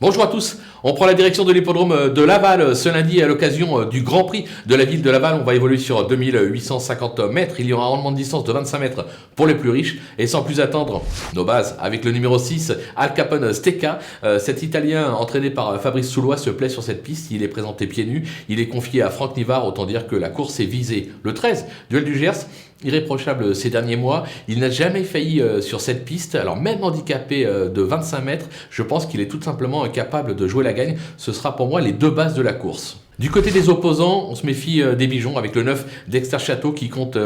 Bonjour à tous, on prend la direction de l'hippodrome de Laval ce lundi à l'occasion du Grand Prix de la ville de Laval. On va évoluer sur 2850 mètres, il y aura un rendement de distance de 25 mètres pour les plus riches. Et sans plus attendre, nos bases avec le numéro 6, Al Capone Stecca. Cet Italien entraîné par Fabrice Soulois se plaît sur cette piste, il est présenté pieds nus, il est confié à Franck Nivard, autant dire que la course est visée. Le 13, Duel du Gers. Irréprochable ces derniers mois, il n'a jamais failli sur cette piste, alors même handicapé de 25 mètres, je pense qu'il est tout simplement incapable de jouer la gagne. Ce sera pour moi les deux bases de la course. Du côté des opposants, on se méfie des Bijons avec le 9 Dexter Château qui compte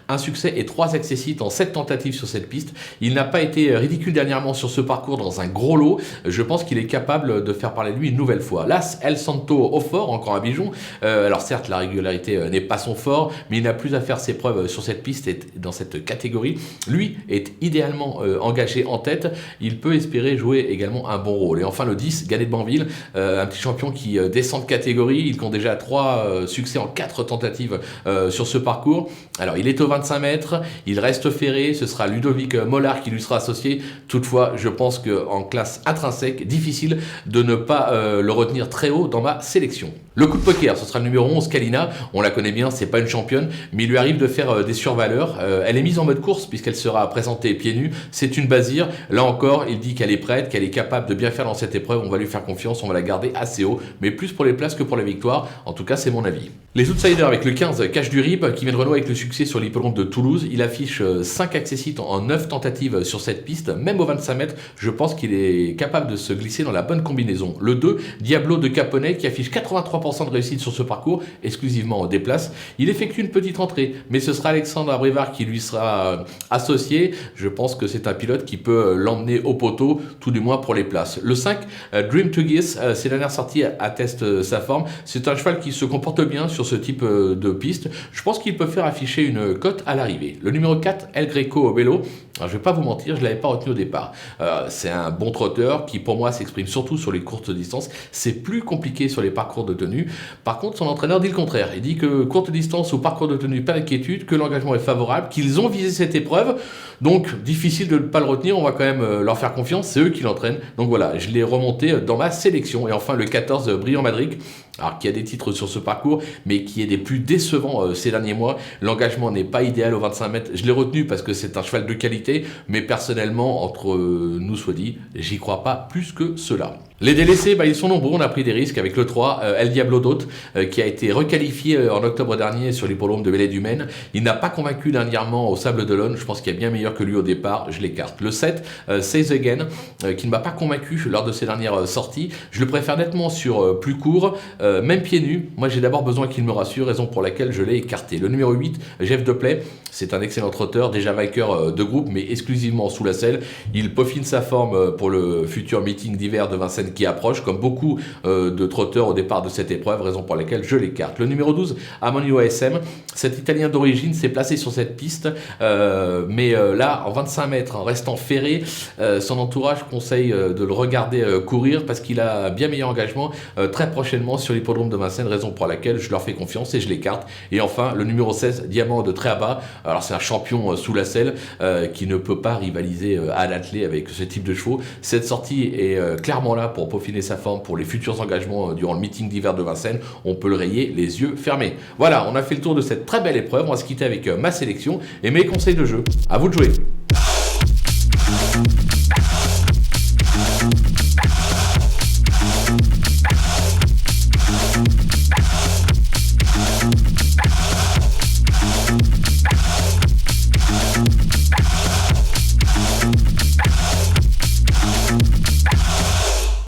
un succès et 3 accessites en 7 tentatives sur cette piste. Il n'a pas été ridicule dernièrement sur ce parcours dans un gros lot. Je pense qu'il est capable de faire parler de lui une nouvelle fois. L'As El Santo au fort, encore un Bijon. Alors certes, la régularité n'est pas son fort, mais il n'a plus à faire ses preuves sur cette piste et dans cette catégorie. Lui est idéalement engagé en tête. Il peut espérer jouer également un bon rôle. Et enfin le 10, Galet de Banville, un petit champion qui descend de catégorie. Il compte déjà 3 succès en 4 tentatives sur ce parcours. Alors il est au 25 mètres, il reste ferré, ce sera Ludovic Mollard qui lui sera associé. Toutefois, je pense qu'en classe intrinsèque, difficile de ne pas le retenir très haut dans ma sélection. Le coup de poker, ce sera le numéro 11, Kalina. On la connaît bien, c'est pas une championne, mais il lui arrive de faire des survaleurs. Elle est mise en mode course puisqu'elle sera présentée pieds nus. C'est une basire. Là encore, il dit qu'elle est prête, qu'elle est capable de bien faire dans cette épreuve. On va lui faire confiance, on va la garder assez haut, mais plus pour les places que pour la victoire. En tout cas, c'est mon avis. Les outsiders avec le 15, Cache du Rib, qui vient de renouer avec le succès sur l'hippodrome de Toulouse. Il affiche 5 accessites en 9 tentatives sur cette piste. Même au 25 mètres, je pense qu'il est capable de se glisser dans la bonne combinaison. Le 2, Diablo de Caponnet, qui affiche 83% de réussite sur ce parcours, exclusivement en déplace. Il effectue une petite entrée, mais ce sera Alexandre Abrivard qui lui sera associé. Je pense que c'est un pilote qui peut l'emmener au poteau, tout du moins pour les places. Le 5, Dream to Guess, ses dernières sorties attestent sa forme. C'est un cheval qui se comporte bien sur ce type de piste. Je pense qu'il peut faire afficher une cote à l'arrivée. Le numéro 4, El Greco au vélo. Alors, je ne vais pas vous mentir, je ne l'avais pas retenu au départ. C'est un bon trotteur qui, pour moi, s'exprime surtout sur les courtes distances. C'est plus compliqué sur les parcours de tenue. Par contre, son entraîneur dit le contraire. Il dit que courte distance ou parcours de tenue, pas d'inquiétude, que l'engagement est favorable, qu'ils ont visé cette épreuve. Donc, difficile de ne pas le retenir. On va quand même leur faire confiance. C'est eux qui l'entraînent. Donc voilà, je l'ai remonté dans ma sélection. Et enfin, le 14, Brillant Madrid. Alors, qui a des titres sur ce parcours, mais qui est des plus décevants ces derniers mois. L'engagement n'est pas idéal au 25 mètres. Je l'ai retenu parce que c'est un cheval de qualité, mais personnellement, entre nous soit dit, j'y crois pas plus que cela. Les délaissés, ils sont nombreux, on a pris des risques avec le 3, El Diablo d'Hôte, qui a été requalifié en octobre dernier sur l'hippodrome de Vallée-du-Maine. Il n'a pas convaincu dernièrement au Sable d'Olonne, je pense qu'il y a bien meilleur que lui au départ, je l'écarte. Le 7, Says Again, qui ne m'a pas convaincu lors de ses dernières sorties. Je le préfère nettement sur plus court, même pieds nus. Moi j'ai d'abord besoin qu'il me rassure, raison pour laquelle je l'ai écarté. Le numéro 8, Jeff Deplay, c'est un excellent trotteur, déjà vainqueur de groupe, mais exclusivement sous la selle. Il peaufine sa forme pour le futur meeting d'hiver de Vincennes qui approche, comme beaucoup de trotteurs au départ de cette épreuve, raison pour laquelle je l'écarte. Le numéro 12, Amanio ASM, cet Italien d'origine s'est placé sur cette piste, mais là, en 25 mètres, en restant ferré, son entourage conseille de le regarder courir parce qu'il a bien meilleur engagement très prochainement sur l'hippodrome de Vincennes, raison pour laquelle je leur fais confiance et je l'écarte. Et enfin, le numéro 16, Diamant de Tréaba, alors c'est un champion sous la selle qui ne peut pas rivaliser à l'attelé avec ce type de chevaux. Cette sortie est clairement là pour peaufiner sa forme pour les futurs engagements durant le meeting d'hiver de Vincennes. On peut le rayer les yeux fermés. Voilà, on a fait le tour de cette très belle épreuve. On va se quitter avec ma sélection et mes conseils de jeu. À vous de jouer.